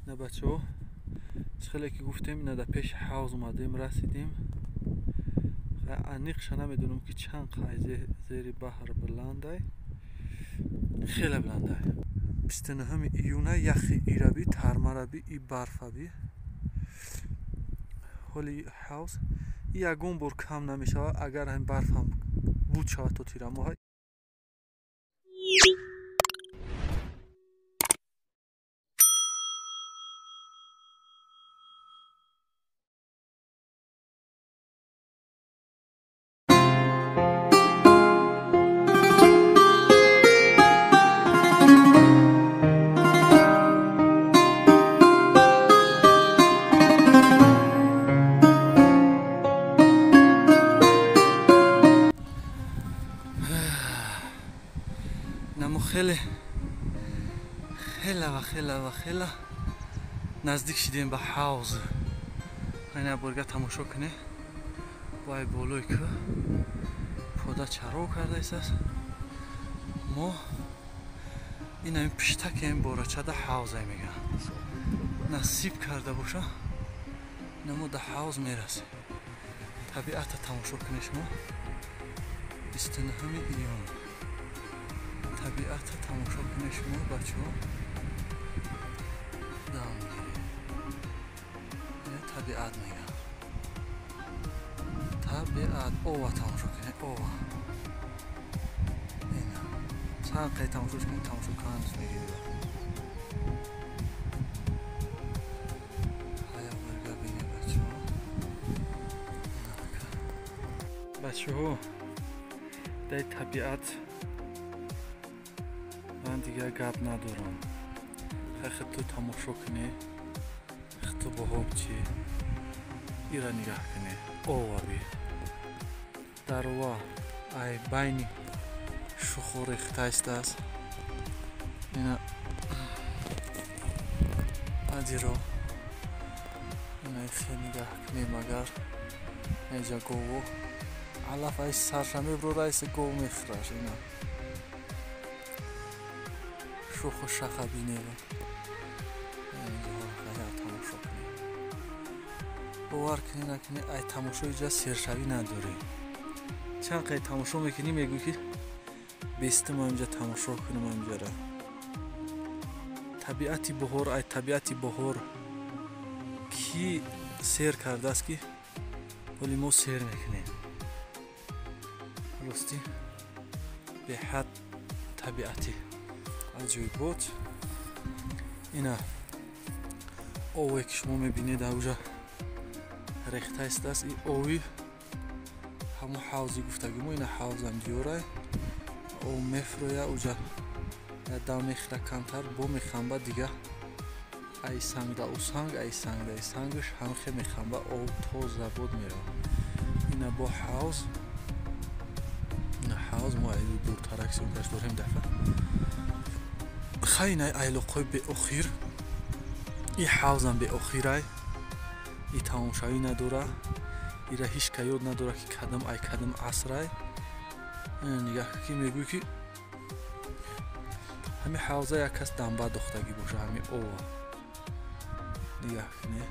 نه بچه‌ها خیلی که گفتیم نه در پیش حوض اومدیم رسیدیم. انیقش نمیدونم که چند قایزه زیر بحر بلنده، خیلی بلنده. 29 ایونه یخی ایرابی ترمارابی ای برفابی. حالی حوض یکون بار کم نمیشه اگر هم برف هم بود شود تو تیرامو. نمو خیلی نزدیک شدیم به حوض. اینه برگه تماشا کنه وای بالوی که پودا چراو کرده ایست. ما این پشتک این باراچه ده حوضه میگن. نصیب کرده باشه نمو ده حوض میرسه. طبیعت تماشا کنه شما 29 ایون. طبیعت تماشا کنه شما بچه ها دام میگیره. اینه طبیعت میگن. طبیعت اوه تماشا کنه اوه. اینه چند قید تماشا کنه تماشا کنه میگیره. هیا برگه بینه بچه ها. بچه ها در طبیعت من دیگه گپ ندارم. خیلی تو تماشا کنی خیلی با هم چی ایرا نگاه کنی اوه بی در وا ای بینی شخور اختایست است. اینا ادی رو اینا خیلی نگاه کنی مگر اینجا گوو علف ای سرشمی برو رایس گوو میخراش. اینا شوخ و شخه بینه رو اینجا خیلی تماشا کنی باور کنی نکنی ای تماشا اینجا سرشوی نداری. چند قید تماشا میکنی میگوی که بیستم اینجا تماشا کنم اینجا را. طبیعتی بهار ای طبیعتی بهار کی سیر کرده است که ولی ما سیر میکنیم راستی به حد طبیعتی عجیب بود. اینا اوی که شما میبینید اوجا ریخته است. این اوی همون حوضی گفتگی ما. اینا حوض هم دیوره او میفرویه اوجا دو میخره کمتر با میخنبه دیگه ای سنگ دا او سنگ ای سنگ دا ای سنگش هم خیلی میخنبه او تازه بود میره. اینا با حوض اینا حوض ما ای دور ترکسی اونکش داریم دفعه خیلی ایلوقای به اخیر. این حوض هم به اخیره. این تماشایی نداره. این را هیچ که یاد نداره که کدام ای کدام عصره. نگاه که میگوی که همین حوضه یک کس دنبه دختگی باشه همین اوه. نگاه کنه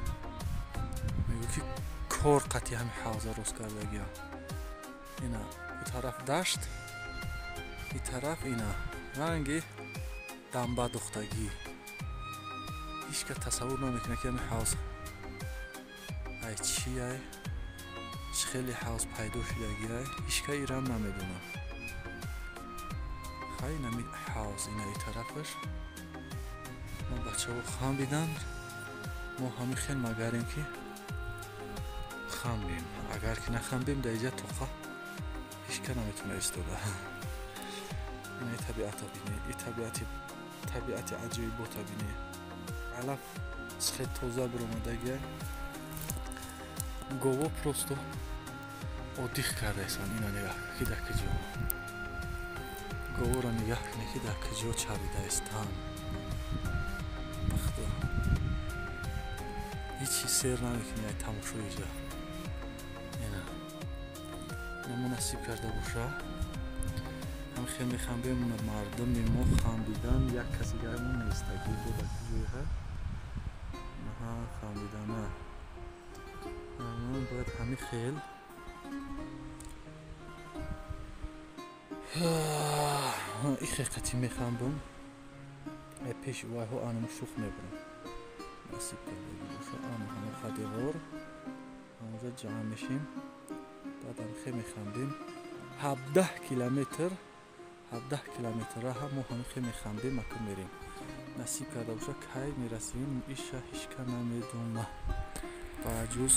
میگوی که کار قطعی همین حوضه روز کرده گیا. اینا این طرف دشت این طرف اینا رنگی دنبه دختگی. هیچ که تصور نمیکنه که همین حوض ای چی ای خیلی حوض پیدا شدگی ای هیچ که ایران نمیدونه. خیلی نمی حوض اینه ای طرفش ما بچه ها خم بیدن. ما همین خیلی مگریم که خم بیم. اگر که نخم بیم در اینجا توقع هیچ که نمیتونه استوده. این طبیعت ها بینه. این طبیعت عجیب بود بینه. علف خیلی توزه برامده گه گوو پروستو odich کرده ایسان. اینا نگاه که در کجا گوو را نگاه کنه که در کجا چاریده ایستان. بخدا هیچی سیر نمیکنی ای تماشا اینجا. اینا مناسب کرده باشه هم خیلی میخوام بمونه مردم ما خم بیدن یک کسی گرمون نیست اگه بود کجایی ها خمیدانه باید همین خیل این خیقتی میخنبم پیش وای ها آنم شوخ میبرم نصیب کرده باشه آنم همه خدی غور همونجا جمع میشیم دادم خیلی میخنبیم 17 کیلومتر راه ما همه خیلی میخنبیم مکن میریم نصیب کرده باشه کی میرسیم ایشا هیچکا نمیدونه با جز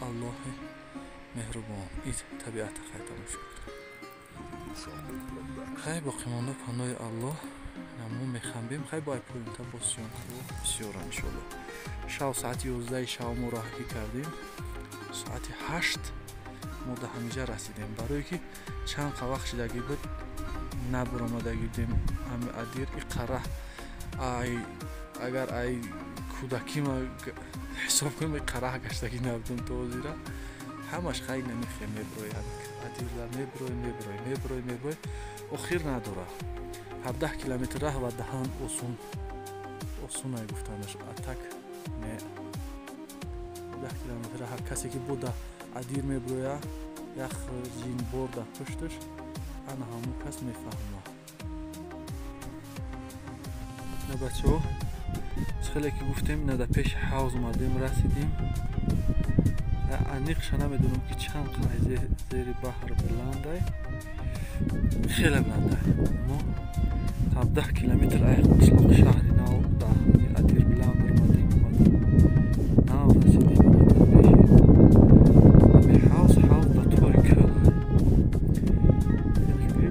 الله مهربان این طبیعت خیلی شد خیلی باقی مانده پناه الله نمون میخنبیم خیلی باید پولیم تا بسیار خوب بسیار انشالله شب ساعت 11 شب ما راهی کردیم ساعت 8 ما در همینجا رسیدیم برای که چند وقت شدگی بود نبرامدگی بودیم همه ادیر ای قره اگر ای کودکی ما حساب کنیم ای قره گشتگی نبودیم تو زیرا همش خیلی نمیخواه میبروی ادیر میبروی اخیر نداره 17 کیلومتر راه و دهان اصون های گفتنش اتک نه 17 کیلومتر راه کسی که بوده ادیر میبروی یک جین برده پشتش انا همون کس میفهمه نه بچه ها خیلی که گفتیم نه در پیش حوض اومدیم رسیدیم انیقش نمیدونم که چند قایزه زیر بحر بلنده خیلی بلنده ما 17 کیلومتر ای قشلاق شهری نو در ادیر بلند برمدیم نو رسیدیم به حوض در توریک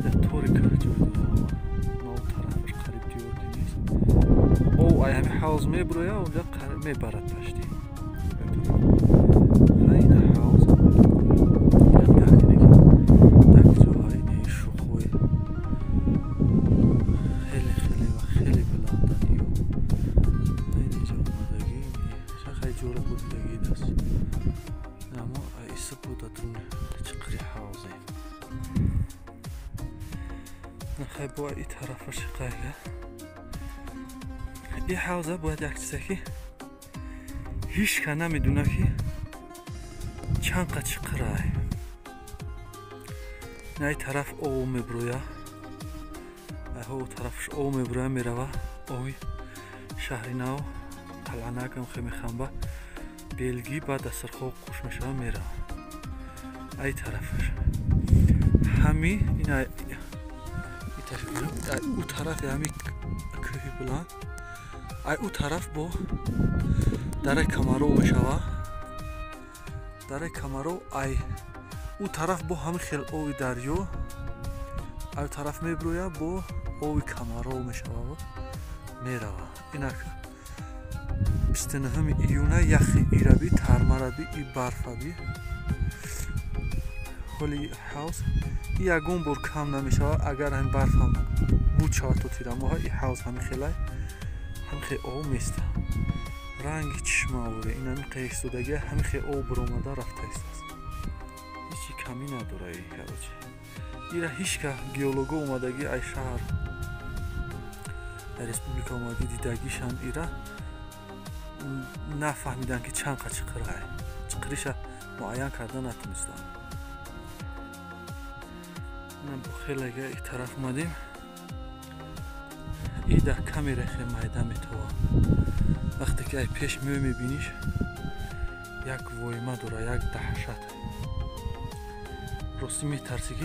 در توریک جوی نو طرفش قریب دیور که نیست او ای همه حوض میبرویه اونجا میبرد پشتی خیلی باید این طرفش قایه این حوزه باید یک چیزه که هیچ که نمیدونه که چند قد چقره نه این طرف او میبرویه او طرفش او میبرویه میروه اوی شهری نو قلعنکم خیلی میخنبه بلگی بعد از سرخواه قوش میشه میروه این طرفش همی این او طرف همی کوهی بلند او طرف با دره کمرو میشوه دره کمرو او طرف با همین خیل اوی دریو او طرف میبرویه با اوی کمرو میشوه میروه اینک 29 ایونه یخی ایربی ترمربی ای برفبی ولی حوض یگون بار کم نمیشه اگر این برف هم بود 4 تا تیرمه ها این حوض همین خیلی او میسته رنگ چشمه آوره این همین قیستودگی همین خیلی او برامده رفته است هیچی کمی نداره این کروچی ایره هیچ که گیولوگو اومدگی ای شهر در رسپوبلیکا اومدی دیدگیشن ایره نفهمیدن که چند قد چقره چقریش معین کرده نتونستن با خیلی اگه ای طرف اومدیم ای در کمی رخی مایده میتوه وقتی که ای پیش میبینیش یک وایمه دوره یک دهشت راستی میترسی که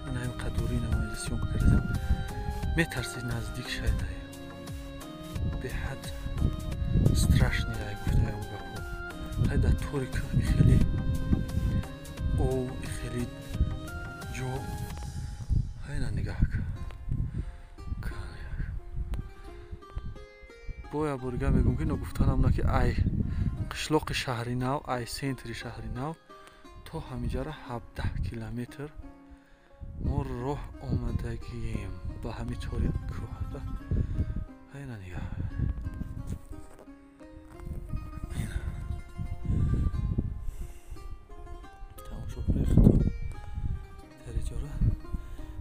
این همین قدوری نمایزیسیون کردیم میترسی نزدیک شده به حد страшні ای گفته اون بکو خیلی در طوری که خیلی او خیلی جو خیلی نگاه کن باید برگه میگم که نگفتانم که ای قشلاق شهری نو ای سنتری شهری نو تا همینجا را 17 کیلومتر ما راه آمدگیم با همین طوری کوه خیلی نگاه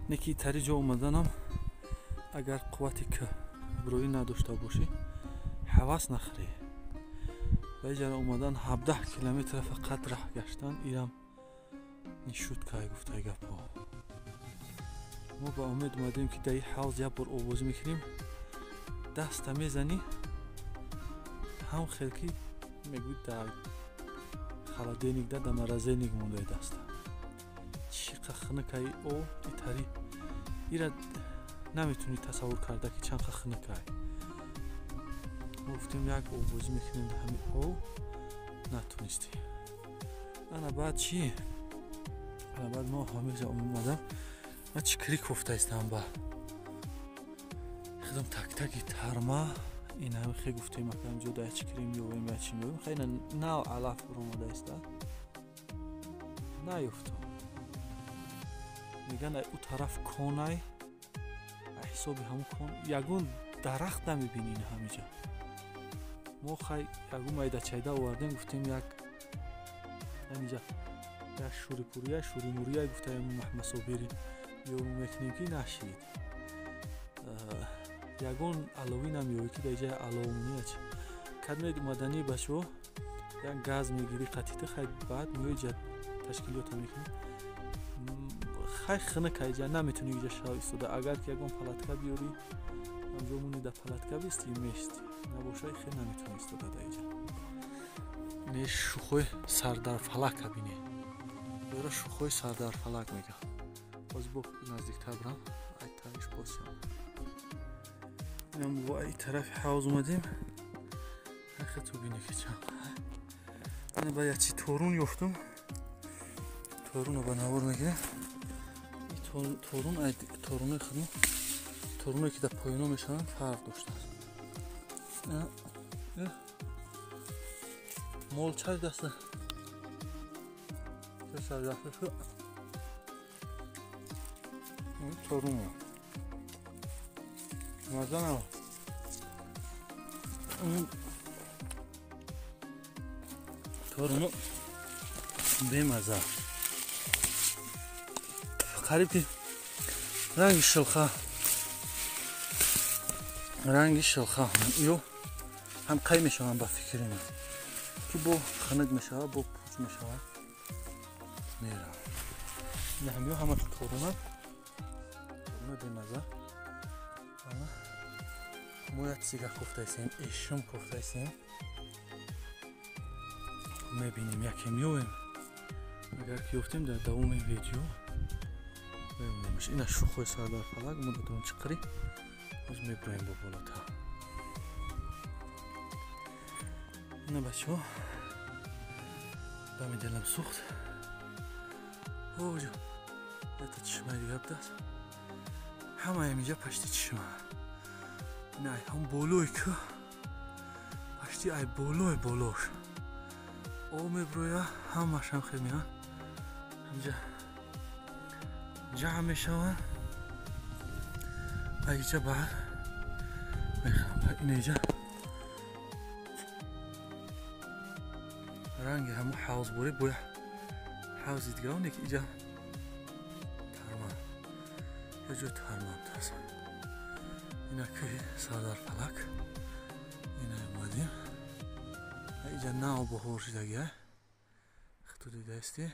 نکی تری جا اومدنم اگر قوتی که بروی نداشته باشی حواس نخری байҷара омадан 17 километр фақат раҳ гаштан. Ирам нишуткай гуфтай гапо. мо ба умед омадем ки дар ҳавз як бор овоз мекунем, даста мезани ҳам хелки мегӯ дар холодильник да дар морозильник мондаи даста. Чӣ қахнакай о итари ира наметуни тасаввур карда ки чанд қахнакай. گفتیم یک آوازی میکنیم همین او نتونستیم. انا بعد چی؟ انا بعد ما همیشه اومدم من چکری کوفته استم با خودم تک تکی ترما این همه خیلی گفتیم اکنم جدا چکری میویم یا چی میویم خیلی نو علاف برامده است نیفتم میگن او طرف کنای حسابی همون کن یگون درخت نمیبینین همیجا. ما خیلی یکو مایده چایده آوردیم گفتیم یک همینجا یک شوری پوریه شوری موریه گفتیم محمد صابری یا میکنیم که نشید یکون علاوی نمیوی که در جای علاوی چه کدمید اومدنی بشو یک گاز میگیری قطیته خیلی بعد میوی جد تشکیلیات میکنی خیلی خنک اینجا نمیتونی اینجا شاوی سوده اگر که یکون پلاتکا بیاری همجا مونی در پلاتکا بیستی میشتی نباشای خیلی نمیتونی استفاده در اینجا. اینه شوخوی سردار فلک بینی. برای شوخوی سردار فلک میگه. باز با نزدیکتر برم. ای طرفش باسیم. اینم با ای طرف حوض اومدیم. خیلی تو بینی که چند. اینه با یه چی تورون یفتم. تورون رو با نوار میگیریم. این تورون خیلی. تورونی که در پایینا میشن فرق داشتن. молчай даста часардафу торумо мазана торумо бемаза қариб ки ранги шилха ё هم قی میشوم با فکر من که با خنک میشوم با پوچ میشوم میرم نه همیو همه تورونه بیمزه اما مویت سیگه کوفته ایسیم ایشم کوفته ایسیم میبینیم یکی میویم اگر که یفتیم در دوام ویدیو ببینیمش این شوخوی سردار فلک مدتون چقری باز میبریم با بالاتر نه بچه ها دمی دلم سوخت اوجا یه چشمه دیگه بدست همه اینجا پشتی چشمه نه هم بولوی که پشتی ای بولوش او میبرویه همش هم خیلی میان اینجا جمع میشون اینجا بعد میخوام این اینجا رنگ همون حوض بوری بوی حوضی دیگه اون اینجا ترمان یه جو ترمان تاست اینا که سردار فلک اینا اومدیم اینجا ناو بخور شده خطو دیده استی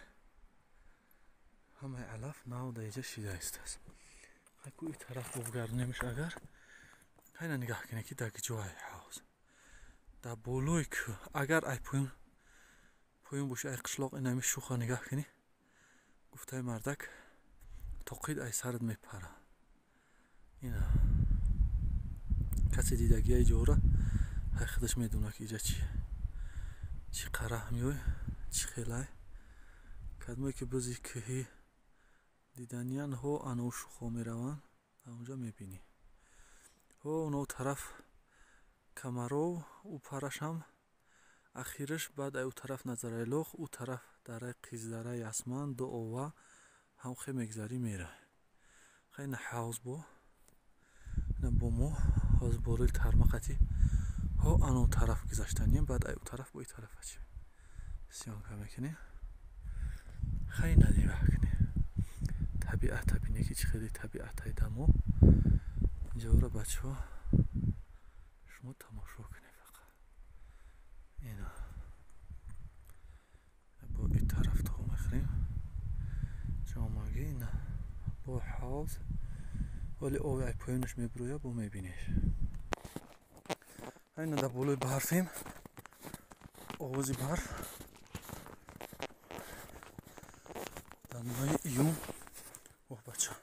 همه علف ناو در اینجا شده است خیلی این طرف بگردنیمش اگر خیلی نگاه کنه که در جای حوض در بولوی که اگر ای پایین باشه ای قشلاق این همی شوخه نگاه کنی گفته مردک تاقید ای سرد میپره اینا کسی دیدگی ای جوره ای خودش میدونه که اینجا چی قره میوی چی خیلی کدمایی که بزی که دیدنیان ها انو شوخه میروان اونجا میبینی ها اونو طرف کمرو او پرش هم اخیرش بعد او طرف نظر لوخ او طرف دره قیزدره اسمان دو اوه هم خیلی مگذاری میره خیلی حوض با ما حوض بوری ترمقتی ها انو طرف گذاشتنیم بعد او طرف با ای طرف چی سیان که میکنی خیلی ندیوه کنی طبیعت بینی که چی خیلی طبیعت های دمو اینجا رو بچه ها شما تماشا کنی فقط اینا бо ҳавз, вале оби ай поёнаш мебироя, бо мебинеш. Айна дар болои барфем. овози барф дар моҳи июн. оҳ бача,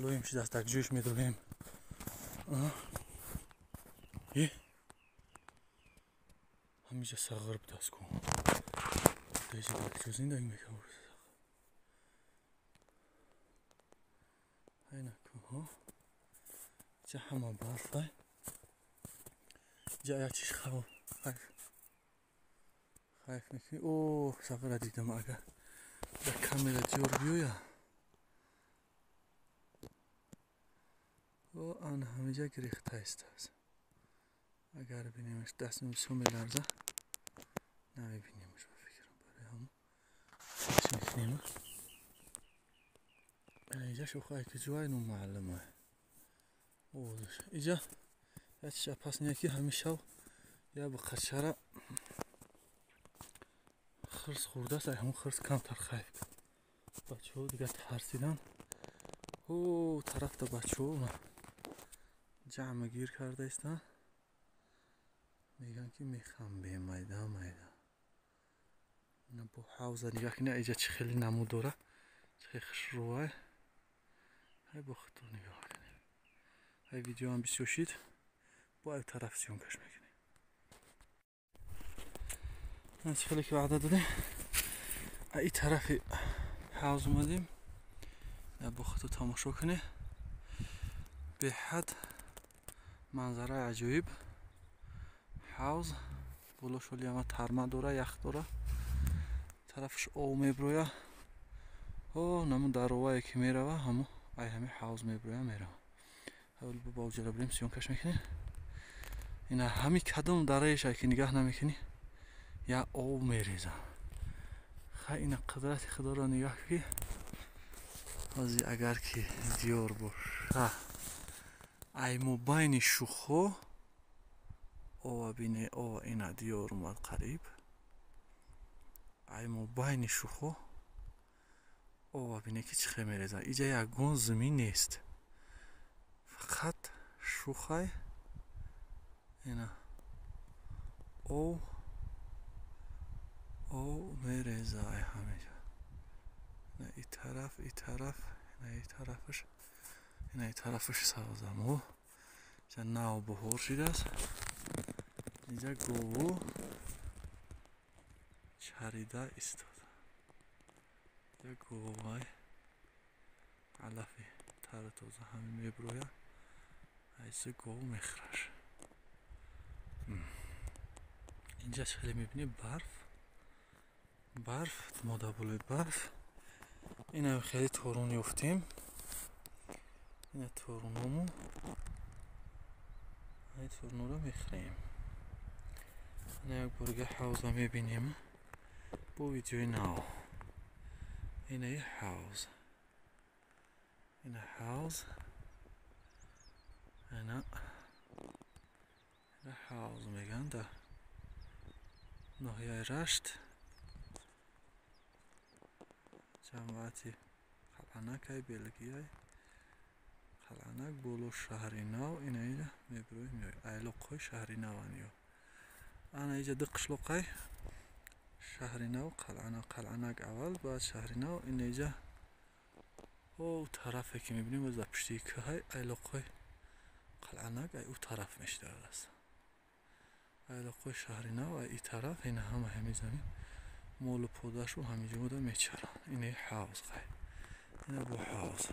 лоем шидаст, дар ҷӯш медроем. ҳамиҷа сағир будаст кун. Дежа дар ҷӯ зиндаги мекунам. айна кун. ҷа ҳама барфай. ҷа як чиш хайф мекунӣ. Оҳ, сағира дидам. Агар дар камера ҷор биёя. ана ҳамиҷа гирехта истааст. агар бинемаш дастам бисёр меларза. намебинемаш ба фикрам. барои ҳама чиш мекунем. иҷа шухай ки ҷоай номаълумай. иҷа як чиш апасняки ҳамишав я ба қачара хирс хӯрдааст. ай ҳамон хирс камтар хайф. бачаҳо дигар тарсидан. тарафта бачаҳо ҷамъ гир карда истанд. мегӯянд ки мехамбем майда. бо ҳавза нигоҳ кунед. иҷа чӣ хеле намуд дора, чӣ хеле хушрӯай. ай бо худтон нигоҳ кунед. ай видеоам бисёр шид, бо ай тараф сёмкаш мекунем. чӣ хеле ки ваъда додем. ай тарафи ҳавз омадем. бо худтон тамошо кунед. беҳад манзараи аҷоиб. ҳавз болошоли ама тарма дора, ях дора. тарафаш об мебироя. намун даровае ки мерава, ҳамо ай ҳами ҳавз мебироя мерава. ҳавли бо бавҷара бурем сёмкаш мекунем. ина ҳами кадом дараешай ки нигоҳ намекунӣ, я об мереза. хай ина қудрати худоро нигоҳ ки ҳози агар ки диёр боша. ай мо байни шухо ова бине. ина диёр омад қариб. ай мо байни шухо ова бине ки чӣ хел мерезад. иҷа ягон зимин нест, фақат шухай. ина ов мереза. ай ҳамеҷа. ина и тараф, ина и тарафаш, ина и тарафаш савзамо. ҷа нав баҳор шидааст. иҷа гову чарида истода. ҷа говай алафи тару тоза ҳамин мебироя. айса гов мехӯраш. инҷа чӣ хеле мебинӣ барф. мо дар болои барф. ина хеле торун ёфтем. ина торуному ай торунро мехӯрем. ина як борга ҳавза мебинем бо видеои нав. ина ҳавз. ина ҳавз. ина ҳавз мегӯянд дар ноҳияи рашт, ҷамъияти қалъанакай белгияй. қалъанак боло шаҳри нав. ина иҷа мебирои айлоқҳои шаҳри наванд. ё ана иҷа ду қишлоқай шаҳри нав. қалъанак аввал, баъд шаҳри нав. ина иҷа тарафе ки мебинем дар пиштии кӯҳай айлоқҳои қалъанак ай ӯ тараф мешудааст. айлоқҳои шаҳри нав ай и тараф. ина ҳама ҳами замин молу подашу ҳамиҷода мечаранд. ина ҳавз. ина бо ҳавз.